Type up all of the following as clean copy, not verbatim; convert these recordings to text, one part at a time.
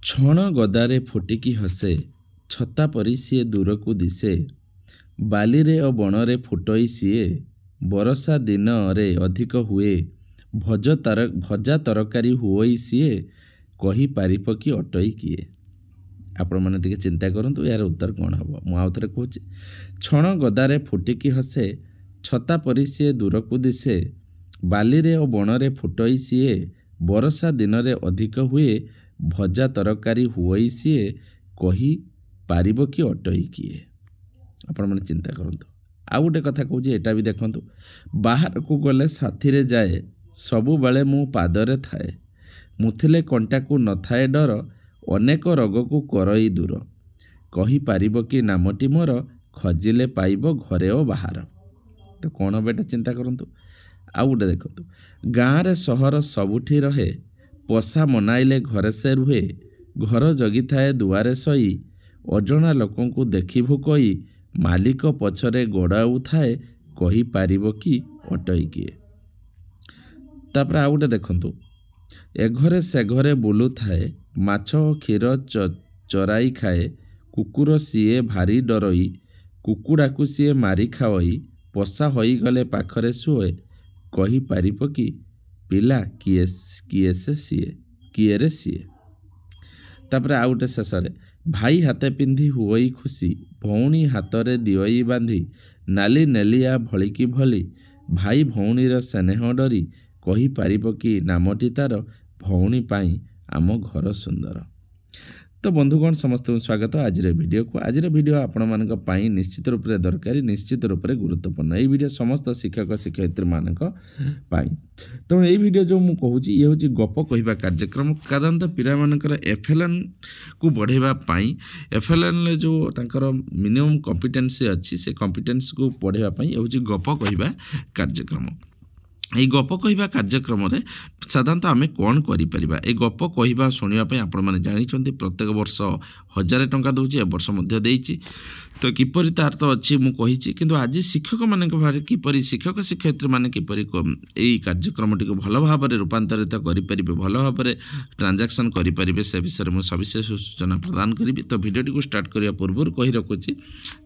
ଛଣ ଗଦାରେ ଫୁଟିକି ହସେ, ଛତା ପରି ସିଏ ଦୂରକୁ ଦିଶେ। ବାଲିରେ ଓ ବଣରେ ଫୁଟଇ ସିଏ, ବରଷା ଦିନରେ ଅଧିକ ହୁଏ। ଭଜା ତରକାରୀ ହୁଅଇ ସିଏ, କହିପାରିବ କି ଅଟଇ କିଏ? ଆପଣମାନେ ଟିକେ ଚିନ୍ତା କରନ୍ତୁ ଏହାର ଉତ୍ତର କ'ଣ ହେବ। ମୁଁ ଆଉ ଥରେ କହୁଛି, ଛଣ ଗଦାରେ ଫୁଟିକି ହସେ, ଛତା ପରି ସିଏ ଦୂରକୁ ଦିଶେ। ବାଲିରେ ଓ ବଣରେ ଫୁଟଇ ସିଏ, ବରଷା ଦିନରେ ଅଧିକ ହୁଏ। ଭଜା ତରକାରୀ ହୁଅଇ ସିଏ, କହିପାରିବ କି ଅଟଇ କିଏ? ଆପଣମାନେ ଚିନ୍ତା କରନ୍ତୁ। ଆଉ ଗୋଟେ କଥା କହୁଛି, ଏଇଟା ବି ଦେଖନ୍ତୁ। ବାହାରକୁ ଗଲେ ସାଥିରେ ଯାଏ, ସବୁବେଳେ ମୁଁ ପାଦରେ ଥାଏ। ମୁଥିଲେ କଣ୍ଟାକୁ ନଥାଏ ଡର, ଅନେକ ରୋଗକୁ କରଇ ଦୂର। କହିପାରିବ କି ନାମଟି ମୋର, ଖୋଜିଲେ ପାଇବ ଘରେ ଓ ବାହାର। ତ କ'ଣ ହେବ ଏଇଟା ଚିନ୍ତା କରନ୍ତୁ। ଆଉ ଗୋଟେ ଦେଖନ୍ତୁ, ଗାଁରେ ସହର ସବୁଠି ରହେ, ପୋଷା ମନାଇଲେ ଘରେ ସେ ରୁହେ। ଘର ଜଗିଥାଏ ଦୁଆରେ ଶୋଇ, ଅଜଣା ଲୋକଙ୍କୁ ଦେଖି ଭୋକଇ। ମାଲିକ ପଛରେ ଗୋଡ଼ାଉଥାଏ, କହିପାରିବ କି ଅଟଇ କିଏ? ତାପରେ ଆଉ ଗୋଟେ ଦେଖନ୍ତୁ, ଏ ଘରେ ସେ ଘରେ ବୁଲୁଥାଏ, ମାଛ ଓ କ୍ଷୀର ଚରାଇ ଖାଏ। କୁକୁର ସିଏ ଭାରି ଡରଇ, କୁକୁଡ଼ାକୁ ସିଏ ମାରି ଖାଓଇ। ପୋଷା ହୋଇଗଲେ ପାଖରେ ଶୁଏ, କହିପାରିବ କି ପିଲା କିଏ ରେ ସିଏ? ତାପରେ ଆଉ ଗୋଟେ ଶେଷରେ, ଭାଇ ହାତେ ପିନ୍ଧି ହୁଅଇ ଖୁସି, ଭଉଣୀ ହାତରେ ଦିଅଇ ବାନ୍ଧି। ନାଲି ନେଲିଆ ଭଳିକି ଭଳି, ଭାଇ ଭଉଣୀର ସ୍ନେହ ଡରି। କହିପାରିବ କି ନାମଟି ତାର, ଭଉଣୀ ପାଇଁ ଆମ ଘର ସୁନ୍ଦର। ତ ବନ୍ଧୁଗଣ ସମସ୍ତଙ୍କୁ ସ୍ୱାଗତ ଆଜିର ଭିଡ଼ିଓକୁ। ଆଜିର ଭିଡ଼ିଓ ଆପଣମାନଙ୍କ ପାଇଁ ନିଶ୍ଚିତ ରୂପରେ ଦରକାରୀ, ନିଶ୍ଚିତ ରୂପରେ ଗୁରୁତ୍ୱପୂର୍ଣ୍ଣ। ଏହି ଭିଡ଼ିଓ ସମସ୍ତ ଶିକ୍ଷକ ଶିକ୍ଷୟିତ୍ରୀମାନଙ୍କ ପାଇଁ। ତେଣୁ ଏହି ଭିଡ଼ିଓ ଯେଉଁ ମୁଁ କହୁଛି, ଇଏ ହେଉଛି ଗପ କହିବା କାର୍ଯ୍ୟକ୍ରମ। ସାଧାରଣତଃ ପିଲାମାନଙ୍କର FLNକୁ ବଢ଼ାଇବା ପାଇଁ, FLNରେ ଯେଉଁ ତାଙ୍କର ମିନିମମ୍ କମ୍ପିଟେନ୍ସି ଅଛି, ସେ କମ୍ପିଟେନ୍ସିକୁ ବଢ଼ାଇବା ପାଇଁ ହେଉଛି ଗପ କହିବା କାର୍ଯ୍ୟକ୍ରମ। এই ଗପ କହିବା କାର୍ଯ୍ୟକ୍ରମରେ ସାଧାରଣତଃ ଆମେ କ'ଣ କରିପାରିବା? এই ଗପ କହିବା ଶୁଣିବା ପାଇଁ ଆପଣମାନେ ଜାଣିଛନ୍ତି ପ୍ରତ୍ୟେକ ବର୍ଷ 1000 ଟଙ୍କା ଦେଉଛି, ଏ ବର୍ଷ ମଧ୍ୟ ଦେଇଛି। ତ କିପରି ତାର ତ ଅଛି ମୁଁ କହିଛି, କିନ୍ତୁ ଆଜି ଶିକ୍ଷକମାନଙ୍କ ଭାବରେ କିପରି ଶିକ୍ଷକ ଶିକ୍ଷୟିତ୍ରୀମାନେ କିପରି ଏଇ କାର୍ଯ୍ୟକ୍ରମଟିକୁ ଭଲ ଭାବରେ ରୂପାନ୍ତରିତ କରିପାରିବେ, ଭଲ ଭାବରେ ଟ୍ରାଞ୍ଜାକ୍ସନ୍ କରିପାରିବେ, ସେ ବିଷୟରେ ମୁଁ ସବିଶେଷ ସୂଚନା ପ୍ରଦାନ କରିବି। ତ ଭିଡ଼ିଓଟିକୁ ଷ୍ଟାର୍ଟ କରିବା ପୂର୍ବରୁ କହି ରଖୁଛି,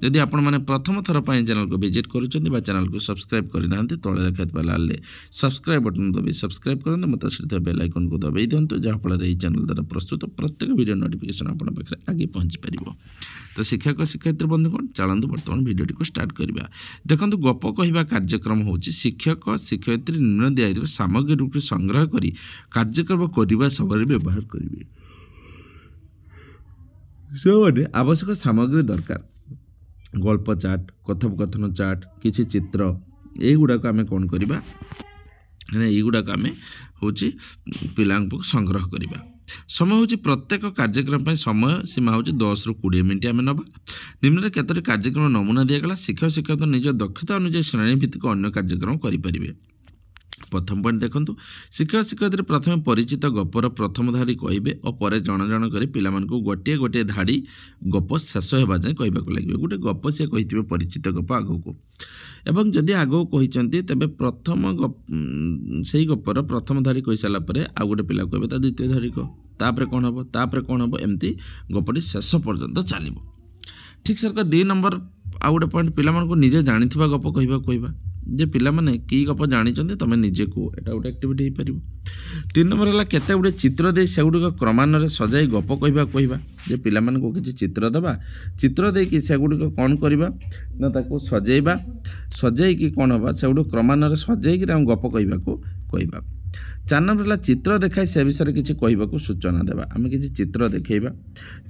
ଯଦି ଆପଣମାନେ ପ୍ରଥମ ଥର ପାଇଁ ଚ୍ୟାନେଲକୁ ଭିଜିଟ୍ କରୁଛନ୍ତି ବା ଚ୍ୟାନେଲକୁ ସବସ୍କ୍ରାଇବ୍ କରିନାହାନ୍ତି, ତଳେ ଲେଖାଥିବା ଲାଲରେ ସବସ୍କ୍ରାଇବ୍ ବଟନ୍ ଦବାଇ ସବସ୍କ୍ରାଇବ୍ କରନ୍ତୁ, ମୋତେ ସହିତ ବେଲ୍ ଆଇକନ୍କୁ ଦବାଇ ଦିଅନ୍ତୁ, ଯାହାଫଳରେ ଏହି ଚ୍ୟାନେଲ ଦ୍ୱାରା ପ୍ରସ୍ତୁତ ପ୍ରତ୍ୟେକ ଭିଡ଼ିଓ ନୋଟିଫିକେସନ୍ ଆପଣଙ୍କ ପାଖରେ ଆଗେ ପହଞ୍ଚି ପାରିବ। ତ ଶିକ୍ଷକ ଶିକ୍ଷୟିତ୍ରୀ ବନ୍ଧୁଗଣ, ଚାଲନ୍ତୁ ବର୍ତ୍ତମାନ ଭିଡ଼ିଓଟିକୁ ଷ୍ଟାର୍ଟ କରିବା। ଦେଖନ୍ତୁ, ଗପ କହିବା କାର୍ଯ୍ୟକ୍ରମ ହେଉଛି ଶିକ୍ଷକ ଶିକ୍ଷୟିତ୍ରୀ ନିମ୍ନ ଦିଆଯାଇଥିବା ସାମଗ୍ରୀକୁ ସଂଗ୍ରହ କରି କାର୍ଯ୍ୟକ୍ରମ କରିବା ସମୟରେ ବ୍ୟବହାର କରିବେ। ସେମାନେ ଆବଶ୍ୟକ ସାମଗ୍ରୀ ଦରକାର, ଗଳ୍ପ ଚାର୍ଟ, কথୋପକଥନ ଚାର୍ଟ, କିଛି ଚିତ୍ର, এইগুড়াক ଆମେ କ'ଣ କରିବା ନା এইଗୁଡ଼ାକ ଆମେ ହେଉଛି ପିଲାଙ୍କୁ ସଂଗ୍ରହ କରିବା। ସମୟ ହେଉଛି ପ୍ରତ୍ୟେକ କାର୍ଯ୍ୟକ୍ରମ ପାଇଁ ସମୟ ସୀମା ହେଉଛି 10ରୁ 20 ମିନିଟ୍ ଆମେ ନେବା। ନିମ୍ନରେ କେତୋଟି କାର୍ଯ୍ୟକ୍ରମ ନମୁନା ଦିଆଗଲା, ଶିକ୍ଷକ ଶିକ୍ଷୟିତ୍ରୀ ନିଜ ଦକ୍ଷତା ଅନୁଯାୟୀ ଶ୍ରେଣୀଭିତ୍ତିକ ଅନ୍ୟ କାର୍ଯ୍ୟକ୍ରମ କରିପାରିବେ। ପ୍ରଥମ ପଏଣ୍ଟ ଦେଖନ୍ତୁ, ଶିକ୍ଷକ ଶିକ୍ଷୟିତ୍ରୀ ପ୍ରଥମେ ପରିଚିତ ଗପର ପ୍ରଥମ ଧାଡ଼ି କହିବେ ଓ ପରେ ଜଣ ଜଣ କରି ପିଲାମାନଙ୍କୁ ଗୋଟିଏ ଗୋଟିଏ ଧାଡ଼ି ଗପ ଶେଷ ହେବା ଯାଏଁ କହିବାକୁ ଲାଗିବେ। ଗୋଟେ ଗପ ସେ କହିଥିବେ ପରିଚିତ ଗପ ଆଗକୁ, ଏବଂ ଯଦି ଆଗକୁ କହିଛନ୍ତି ତେବେ ସେଇ ଗପର ପ୍ରଥମ ଧାଡ଼ି କହିସାରିଲା ପରେ ଆଉ ଗୋଟେ ପିଲା କହିବେ ତା ଦ୍ୱିତୀୟ ଧାଡ଼ି କହ, ତାପରେ କ'ଣ ହେବ, ତାପରେ କ'ଣ ହେବ, ଏମିତି ଗପଟି ଶେଷ ପର୍ଯ୍ୟନ୍ତ ଚାଲିବ। ଠିକ୍ ସେରକ 2 ନମ୍ବର ଆଉ ଗୋଟେ ପଏଣ୍ଟ, ପିଲାମାନଙ୍କୁ ନିଜେ ଜାଣିଥିବା ଗପ କହିବା ଯେ ପିଲାମାନେ କି ଗପ ଜାଣିଛନ୍ତି ତମେ ନିଜେ କୁହ, ଏଇଟା ଗୋଟେ ଆକ୍ଟିଭିଟି ହେଇପାରିବ। 3 ନମ୍ବର ହେଲା କେତେ ଗୁଡ଼ିଏ ଚିତ୍ର ଦେଇ ସେଗୁଡ଼ିକ କ୍ରମାନ୍ୱୟରେ ସଜାଇ ଗପ କହିବା ଯେ ପିଲାମାନଙ୍କୁ କିଛି ଚିତ୍ର ଦେବା, ଚିତ୍ର ଦେଇକି ସେଗୁଡ଼ିକ କ'ଣ କରିବା ନା ତାକୁ ସଜେଇକି କ'ଣ ହେବା, ସେଗୁଡ଼ିକ କ୍ରମାନ୍ୱୟରେ ସଜେଇକି ତାଙ୍କୁ ଗପ କହିବାକୁ କହିବା। 4 ନମ୍ବର ହେଲା ଚିତ୍ର ଦେଖାଇ ସେ ବିଷୟରେ କିଛି କହିବାକୁ ସୂଚନା ଦେବା। ଆମେ କିଛି ଚିତ୍ର ଦେଖେଇବା,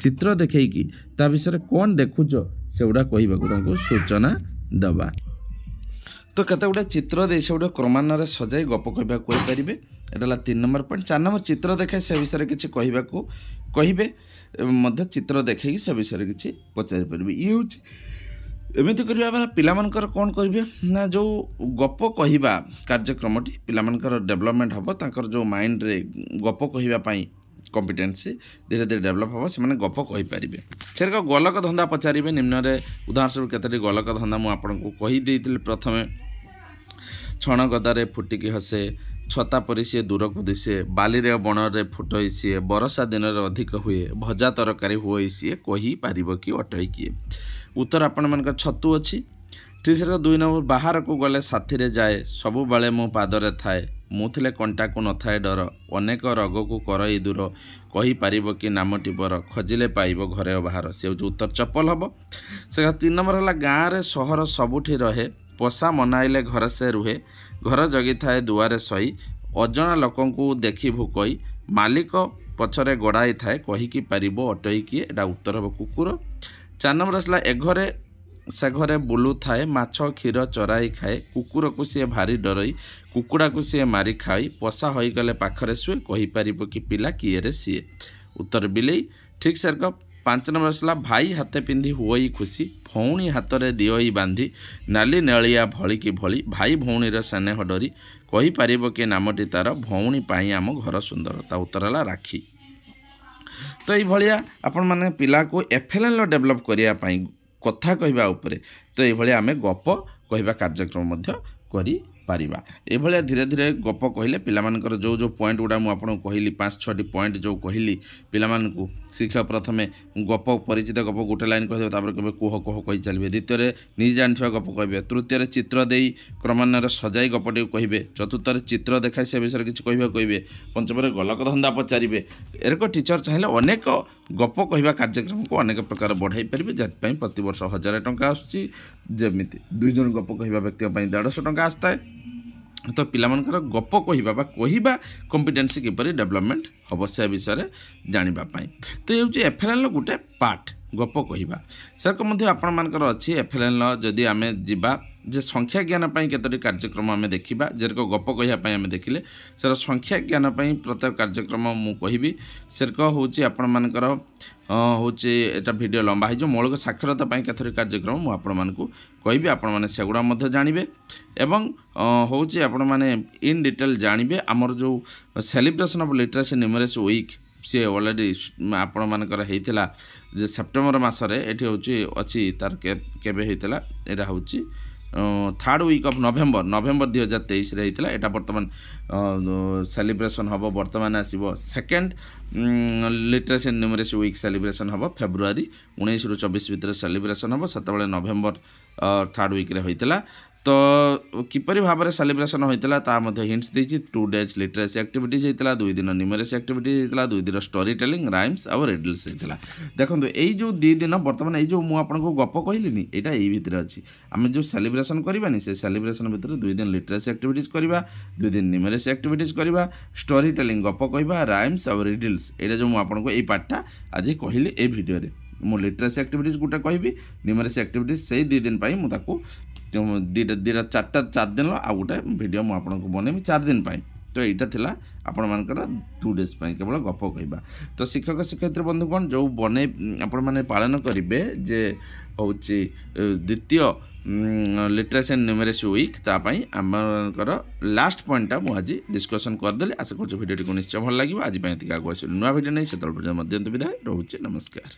ଚିତ୍ର ଦେଖେଇକି ତା ବିଷୟରେ କ'ଣ ଦେଖୁଛ ସେଗୁଡ଼ା କହିବାକୁ ତାଙ୍କୁ ସୂଚନା ଦେବା। ତ କେତେ ଗୁଡ଼ିଏ ଚିତ୍ର ଦେଇ ସେଗୁଡ଼ିକ କ୍ରମାନ୍ୱୟରେ ସଜାଇ ଗପ କହିବାକୁ କହିପାରିବେ, ଏଇଟା ହେଲା 3 ନମ୍ବର ପଏଣ୍ଟ। 4 ନମ୍ବର ଚିତ୍ର ଦେଖାଇ ସେ ବିଷୟରେ କିଛି କହିବେ ମଧ୍ୟ ଚିତ୍ର ଦେଖେଇକି ସେ ବିଷୟରେ କିଛି ପଚାରି ପାରିବେ। ଇଏ ହେଉଛି ଏମିତି କରିବା ଦ୍ୱାରା ପିଲାମାନଙ୍କର କ'ଣ କରିବେ ନା ଯେଉଁ ଗପ କହିବା କାର୍ଯ୍ୟକ୍ରମଟି ପିଲାମାନଙ୍କର ଡେଭଲପମେଣ୍ଟ ହେବ, ତାଙ୍କର ଯେଉଁ ମାଇଣ୍ଡରେ ଗପ କହିବା ପାଇଁ କମ୍ପିଟେନ୍ସି ଧୀରେ ଧୀରେ ଡେଭଲପ୍ ହେବ, ସେମାନେ ଗପ କହିପାରିବେ। ସେରକ ଗୋଲକ ଧନ୍ଦା ପଚାରିବେ। ନିମ୍ନରେ ଉଦାହରଣ ସ୍ୱରୂପ କେତୋଟି ଗୋଲକ ଧନ୍ଦା ମୁଁ ଆପଣଙ୍କୁ କହିଦେଇଥିଲି ପ୍ରଥମେ। ଛଣ ଗଦାରେ ଫୁଟିକି ହସେ, ଛତା ପରି ସିଏ ଦୂରକୁ ଦିଶେ, ବାଲିରେ ବଣରେ ଫୁଟଇ ସିଏ, ବରଷା ଦିନରେ ଅଧିକ ହୁଏ, ଭଜା ତରକାରୀ ହୁଏ ସିଏ, କହିପାରିବ କି ଅଟଇ କିଏ? ଉତ୍ତର ଆପଣମାନଙ୍କର ଛତୁ ଅଛି। ଠିକ୍ ସେ 2 ନମ୍ବର, ବାହାରକୁ ଗଲେ ସାଥିରେ ଯାଏ, ସବୁବେଳେ ମୋ ପାଦରେ ଥାଏ, ମୁଁ ଥିଲେ କଣ୍ଟାକୁ ନଥାଏ ଡର, ଅନେକ ରୋଗକୁ କରଇ ଦୂର, କହିପାରିବ କି ନାମଟି ବର, ଖୋଜିଲେ ପାଇବ ଘରେ ବାହାର। ସେ ହେଉଛି ଉତ୍ତର ଚପଲ ହେବ। ସେ 3 ନମ୍ବର ହେଲା, ଗାଁରେ ସହର ସବୁଠି ରହେ, ପୋଷା ମନାଇଲେ ଘରେ ସେ ରୁହେ, ଘର ଜଗିଥାଏ ଦୁଆରେ ଶୋଇ, ଅଜଣା ଲୋକଙ୍କୁ ଦେଖି ଭୁକଇ, ମାଲିକ ପଛରେ ଗୋଡ଼ାଇ ଥାଏ, କହିକି ପାରିବ ଅଟଇ କିଏ? ଏଇଟା ଉତ୍ତର ହେବ କୁକୁର। 4 ନମ୍ବର ଆସିଲା, ଏ ଘରେ ସେ ଘରେ ବୁଲୁଥାଏ, ମାଛ କ୍ଷୀର ଚରାଇ ଖାଏ, କୁକୁରକୁ ସିଏ ଭାରି ଡରଇ, କୁକୁଡ଼ାକୁ ସିଏ ମାରି ଖାଇ, ପୋଷା ହୋଇଗଲେ ପାଖରେ ଶୁଏ, କହିପାରିବ କି ପିଲା କିଏରେ ସିଏ? ଉତ୍ତର ବିଲେଇ। ଠିକ୍ ସେ 5 ନମ୍ବର ଆସିଲା, ଭାଇ ହାତେ ପିନ୍ଧି ହୁଅଇ ଖୁସି, ଭଉଣୀ ହାତରେ ଦିଅଇ ବାନ୍ଧି, ନାଲି ନେଳିଆ ଭଳିକି ଭଳି, ଭାଇ ଭଉଣୀର ସ୍ନେହ ଡରି, କହିପାରିବ କି ନାମଟି ତାର, ଭଉଣୀ ପାଇଁ ଆମ ଘର ସୁନ୍ଦର। ତା ଉତ୍ତର ହେଲା ରାକ୍ଷୀ। ତ ଏଇଭଳିଆ ଆପଣମାନେ ପିଲାକୁ FLNର ଡେଭଲପ୍ କରିବା ପାଇଁ କଥା କହିବା ଉପରେ ତ ଏଇଭଳିଆ ଆମେ ଗପ କହିବା କାର୍ଯ୍ୟକ୍ରମ ମଧ୍ୟ କରିପାରିବା। ଏଇଭଳିଆ ଧୀରେ ଧୀରେ ଗପ କହିଲେ ପିଲାମାନଙ୍କର ଯେଉଁ ପଏଣ୍ଟ ଗୁଡ଼ା ମୁଁ ଆପଣଙ୍କୁ କହିଲି 5-6ଟି ପଏଣ୍ଟ ଯେଉଁ କହିଲି ପିଲାମାନଙ୍କୁ ଶିକ୍ଷକ ପ୍ରଥମେ ଗପ ପରିଚିତ ଗପ ଗୋଟେ ଲାଇନ୍ କହିଦେବେ, ତାପରେ କେବେ କୁହ କୁହ କହି ଚାଲିବେ, ଦ୍ୱିତୀୟରେ ନିଜେ ଜାଣିଥିବା ଗପ କହିବେ, ତୃତୀୟରେ ଚିତ୍ର ଦେଇ କ୍ରମାନ୍ୱୟରେ ସଜାଇ ଗପଟିକୁ କହିବେ, ଚତୁର୍ଥରେ ଚିତ୍ର ଦେଖାଇ ସେ ବିଷୟରେ କିଛି କହିବାକୁ କହିବେ, ପଞ୍ଚମରେ ଗଲକଧନ୍ଦା ପଚାରିବେ। ଏରକ ଟିଚର ଚାହିଁଲେ ଅନେକ ଗପ କହିବା କାର୍ଯ୍ୟକ୍ରମକୁ ଅନେକ ପ୍ରକାର ବଢ଼ାଇ ପାରିବେ, ସେଥିପାଇଁ ପ୍ରତିବର୍ଷ 1000 ଟଙ୍କା ଆସୁଛି। ଯେମିତି 2 ଜଣ ଗପ କହିବା ବ୍ୟକ୍ତିଙ୍କ ପାଇଁ 150 ଟଙ୍କା ଆସିଥାଏ। ତ ପିଲାମାନଙ୍କର ଗପ କହିବା ବା କହିବା କମ୍ପିଟେନ୍ସି କିପରି ଡେଭଲପମେଣ୍ଟ ହେବ ସେ ବିଷୟରେ ଜାଣିବା ପାଇଁ। ତ ଏ ହେଉଛି FLNର ଗୋଟେ ପାର୍ଟ ଗପ କହିବା। ସେରକ ମଧ୍ୟ ଆପଣମାନଙ୍କର ଅଛି FLNର ଯଦି ଆମେ ଯିବା ଯେ ସଂଖ୍ୟା ଜ୍ଞାନ ପାଇଁ କେତୋଟି କାର୍ଯ୍ୟକ୍ରମ ଆମେ ଦେଖିବା, ଯେରକ ଗପ କହିବା ପାଇଁ ଆମେ ଦେଖିଲେ ସେର ସଂଖ୍ୟା ଜ୍ଞାନ ପାଇଁ ପ୍ରତ୍ୟେକ କାର୍ଯ୍ୟକ୍ରମ ମୁଁ କହିବି। ସେରକ ହେଉଛି ଆପଣମାନଙ୍କର ହେଉଛି ଏଟା ଭିଡ଼ିଓ ଲମ୍ବା ହେଇଯିବ। ମୌଳିକ ସାକ୍ଷରତା ପାଇଁ କେତୋଟି କାର୍ଯ୍ୟକ୍ରମ ମୁଁ ଆପଣମାନଙ୍କୁ କହିବି, ଆପଣମାନେ ସେଗୁଡ଼ା ମଧ୍ୟ ଜାଣିବେ। ଏବଂ ହେଉଛି ଆପଣମାନେ ଇନ୍ ଡିଟେଲ୍ ଜାଣିବେ ଆମର ଯେଉଁ celebration of literacy numeracy week सी अलरेडी आपण मानकर होता जे सेप्टेम्बर मसरे ये हूँ अच्छी तार केबे होता यहाँ हूँ 3rd वीक ऑफ नवेम्बर 2023 होता यहाँ बर्तमान सेलिब्रेशन हम बर्तमान आसो 2nd literacy numeracy week celebration हम फेब्रुआरी 19 ରୁ 24 भितर सेलिब्रेशन हम से नवेम्बर 3rd वीक होता। तो किपरि भाव में सेलिब्रेशन होता ता हिंट्स देती 2 days लिटरेसी एक्टिविटीज होता 2 दिन न्यूमरेसी एक्टिविटीज होता 2 दिन स्टोरी टेलिंग राइम्स और रिडल्स होता। देखो ये जो 2 दिन बर्तमान ये जो मुझे गप कहली यहाँ यही भितर अच्छी आम जो सेलिब्रेशन करवानी से सेलिब्रेशन भितर 2 दिन लिटरेसी एक्टिविटीज करवा 2 दिन न्यूमरेसी एक्टिविटीज करवा स्टोरी टेलिंग गप कहवा राइम्स और रिडल्स यहाँ जो मुझे यही पार्टा आज कहली ये भिडियो मु लिटरेसी एक्टिविटीज गोटे कहबी न्यूमरेसी एक्टिविटीज से 2 दिन पर मुझे 4 दिन आ गोटे भिडियो मुझे बनैमी 4 दिन पर। तो यहाँ थिला आपण मानकर 2 days केवल गप कहवा। तो शिक्षक शिक्षयित्री बंधुगण जो बन आपण मैंने पालन करेंगे जे हूँ द्वितीय लिटरेसी न्यूमरेसी वीक तापाई आमर लास्ट पॉइंटा मुझे डिस्कसन करदेली। आशा कर भिडियो निश्चय भल लगे। आज आगे नुआ भिडियो नहीं से विदाय रोचे। नमस्कार।